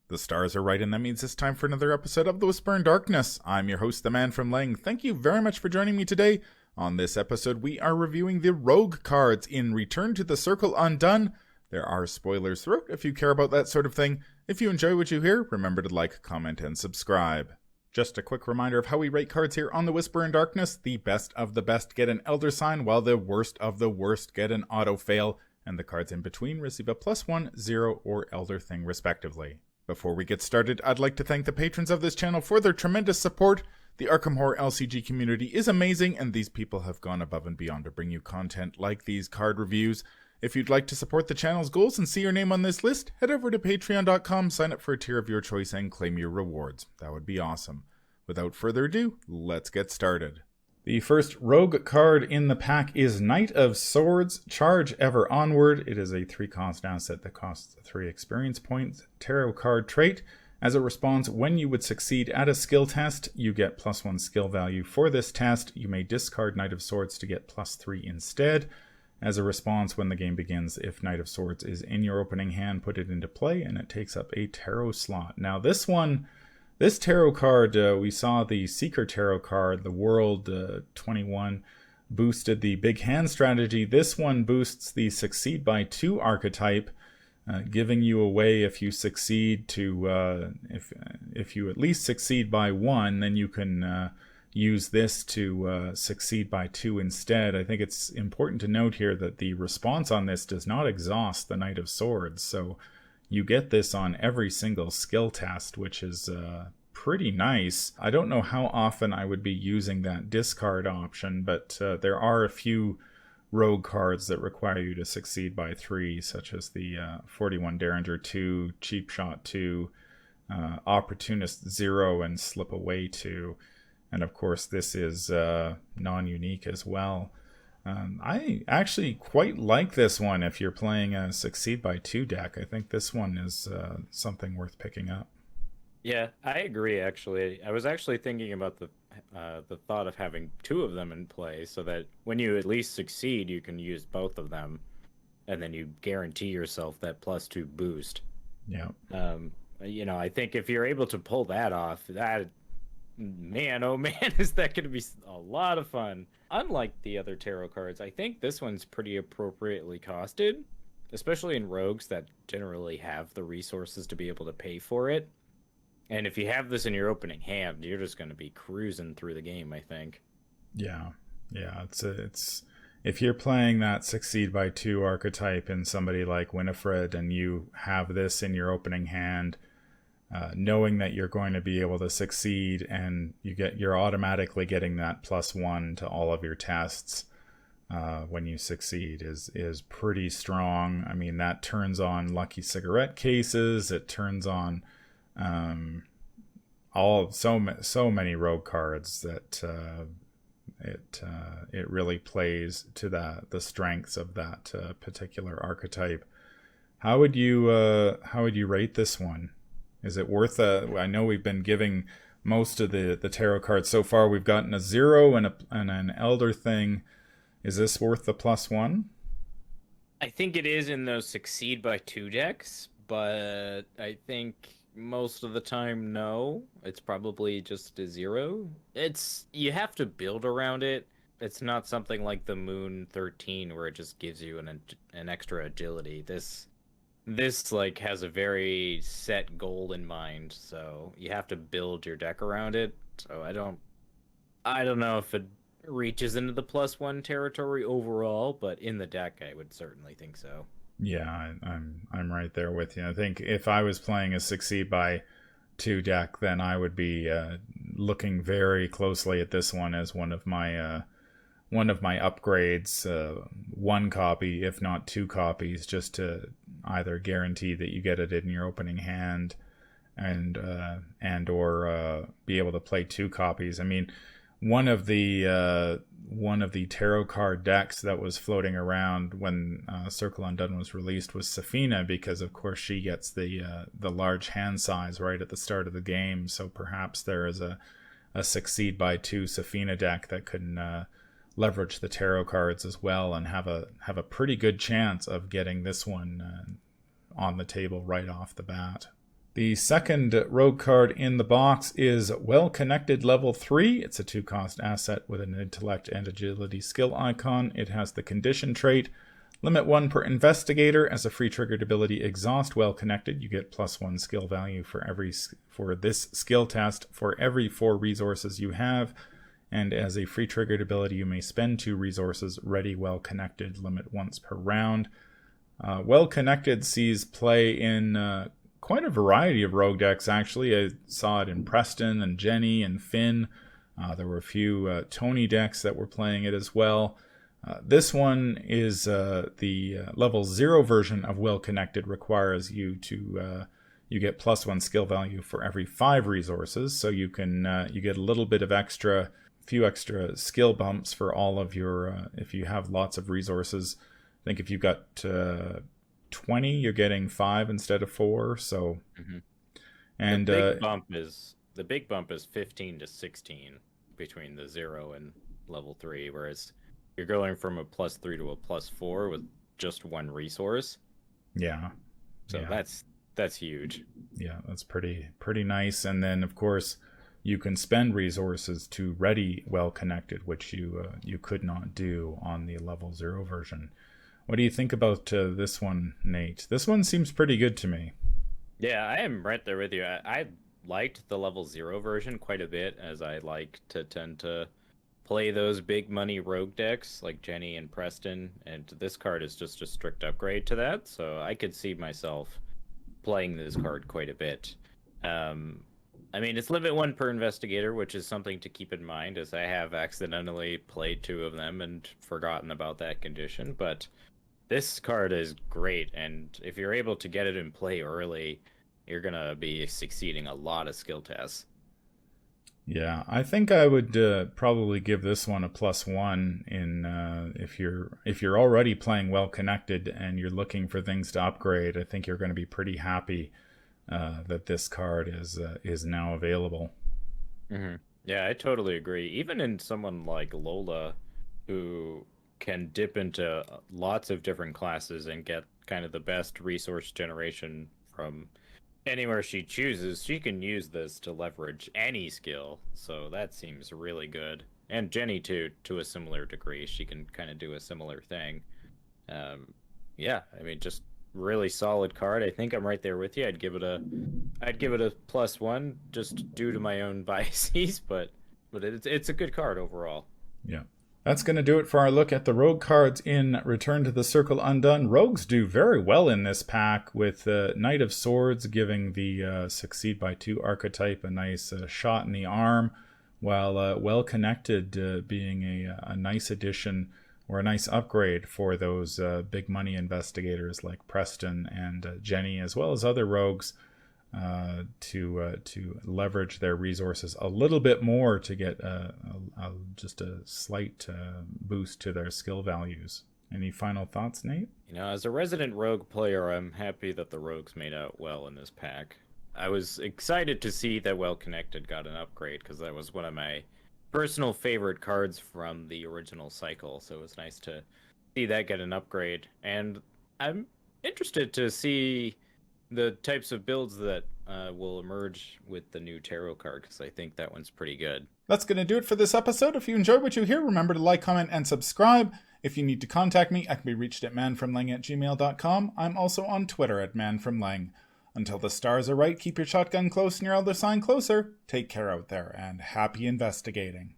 The stars are right, and that means it's time for another episode of The Whisper in Darkness. I'm your host, the Man from Lang. Thank you very much for joining me today. On this episode, we are reviewing the Rogue cards in Return to the Circle Undone. There are spoilers throughout if you care about that sort of thing. If you enjoy what you hear, remember to like, comment, and subscribe. Just a quick reminder of how we rate cards here on The Whisper in Darkness. The best of the best get an Elder Sign, while the worst of the worst get an Auto Fail, and the cards in between receive a +1, 0, or Elder Thing respectively. Before we get started, I'd like to thank the patrons of this channel for their tremendous support. The Arkham Horror LCG community is amazing, and these people have gone above and beyond to bring you content like these card reviews. If you'd like to support the channel's goals and see your name on this list, head over to patreon.com, sign up for a tier of your choice, and claim your rewards. That would be awesome. Without further ado, let's get started. The first Rogue card in the pack is Knight of Swords, Charge Ever Onward. It is a 3-cost asset that costs 3 experience points. Tarot card trait. As a response, when you would succeed at a skill test, you get +1 skill value for this test. You may discard Knight of Swords to get +3 instead. As a response, when the game begins, if Knight of Swords is in your opening hand, put it into play, and it takes up a tarot slot. Now this tarot card, we saw the Seeker tarot card, the World 21, boosted the big hand strategy. This one boosts the Succeed by 2 archetype, giving you a way if you succeed to, if you at least succeed by 1, then you can use this to succeed by 2 instead. I think it's important to note here that the response on this does not exhaust the Knight of Swords, so you get this on every single skill test, which is pretty nice. I don't know how often I would be using that discard option, but there are a few Rogue cards that require you to succeed by 3, such as the 41 Derringer 2, Cheap Shot 2, Opportunist 0, and Slip Away 2. And of course, this is non-unique as well. I actually quite like this one if you're playing a Succeed by 2 deck. I think this one is something worth picking up. Yeah, I agree, actually. I was actually thinking about the thought of having 2 of them in play so that when you at least succeed, you can use both of them, and then you guarantee yourself that +2 boost. Yeah. I think if you're able to pull that off, that, man, oh man, is that going to be a lot of fun. Unlike the other tarot cards, I think this one's pretty appropriately costed, especially in rogues that generally have the resources to be able to pay for it. And if you have this in your opening hand, you're just going to be cruising through the game, I think. Yeah. It's if you're playing that Succeed by 2 archetype in somebody like Winifred and you have this in your opening hand, knowing that you're going to be able to succeed and you're automatically getting that +1 to all of your tests when you succeed is pretty strong. I mean, that turns on lucky cigarette cases. It turns on so many Rogue cards that it really plays to the strengths of that particular archetype. How would you rate this one? Is it worth I know we've been giving most of the tarot cards so far. We've gotten a 0 and an Elder Thing. Is this worth the +1? I think it is in those Succeed by 2 decks, but I think most of the time, no. It's probably just a 0. You have to build around it. It's not something like the Moon 13 where it just gives you an extra agility. This like has a very set goal in mind, so you have to build your deck around it. So I don't know if it reaches into the +1 territory overall, but in the deck I would certainly think so. Yeah, I'm right there with you. I think if I was playing a Succeed by 2 deck, then I would be looking very closely at this one as one of my upgrades, 1 copy, if not 2 copies, just to either guarantee that you get it in your opening hand and or be able to play 2 copies. I mean, one of the tarot card decks that was floating around when Circle Undone was released was Safina, because of course she gets the large hand size right at the start of the game. So perhaps there is a Succeed by 2 Safina deck that can leverage the tarot cards as well and have a pretty good chance of getting this one on the table right off the bat. The second rogue card in the box is Well Connected level 3. It's a 2-cost asset with an intellect and agility skill icon. It has the condition trait. Limit 1 per investigator. As a free triggered ability, exhaust Well Connected. You get +1 skill value for this skill test for every 4 resources you have. And as a free triggered ability, you may spend 2 resources. Ready Well Connected. Limit once per round. Well Connected sees play in quite a variety of rogue decks, actually. I saw it in Preston and Jenny and Finn. There were a few Tony decks that were playing it as well. This one is the level 0 version of Well Connected. Requires you to you get +1 skill value for every 5 resources, so you can you get a little bit of few extra skill bumps for all of your if you have lots of resources. I think if you've got 20, you're getting 5 instead of 4. So, and the big bump is 15 to 16 between the 0 and level 3, whereas you're going from a +3 to a +4 with just 1 resource. Yeah. So yeah. that's huge. Yeah, that's pretty nice. And then of course you can spend resources to ready Well Connected, which you could not do on the level 0 version. What do you think about this one, Nate? This one seems pretty good to me. Yeah, I am right there with you. I liked the level 0 version quite a bit, as I like to tend to play those big money rogue decks like Jenny and Preston, and this card is just a strict upgrade to that, so I could see myself playing this card quite a bit. I mean, it's limit 1 per investigator, which is something to keep in mind, as I have accidentally played 2 of them and forgotten about that condition, but this card is great, and if you're able to get it in play early, you're going to be succeeding a lot of skill tests. Yeah, I think I would probably give this one a +1 in if you're already playing Well Connected and you're looking for things to upgrade. I think you're going to be pretty happy that this card is now available. Mm-hmm. Yeah, I totally agree. Even in someone like Lola, who can dip into lots of different classes and get kind of the best resource generation from anywhere she chooses, she can use this to leverage any skill, so that seems really good. And Jenny too, to a similar degree, she can kind of do a similar thing. Yeah, I mean, just really solid card. I think I'm right there with you. I'd give it a +1 just due to my own biases, but it's a good card overall. Yeah. That's going to do it for our look at the rogue cards in Return to the Circle Undone. Rogues do very well in this pack, with Knight of Swords giving the Succeed by 2 archetype a nice shot in the arm, while Well Connected being a nice addition or a nice upgrade for those big money investigators like Preston and Jenny, as well as other rogues, to leverage their resources a little bit more to get just a slight boost to their skill values. Any final thoughts, Nate? As a resident rogue player, I'm happy that the rogues made out well in this pack. I was excited to see that Well Connected got an upgrade, because that was one of my personal favorite cards from the original cycle, so it was nice to see that get an upgrade. And I'm interested to see the types of builds that will emerge with the new tarot card, because I think that one's pretty good. That's going to do it for this episode. If you enjoyed what you hear, remember to like, comment, and subscribe. If you need to contact me, I can be reached at manfromlang@gmail.com. I'm also on Twitter at manfromlang. Until the stars are right, keep your shotgun close and your elder sign closer. Take care out there, and happy investigating.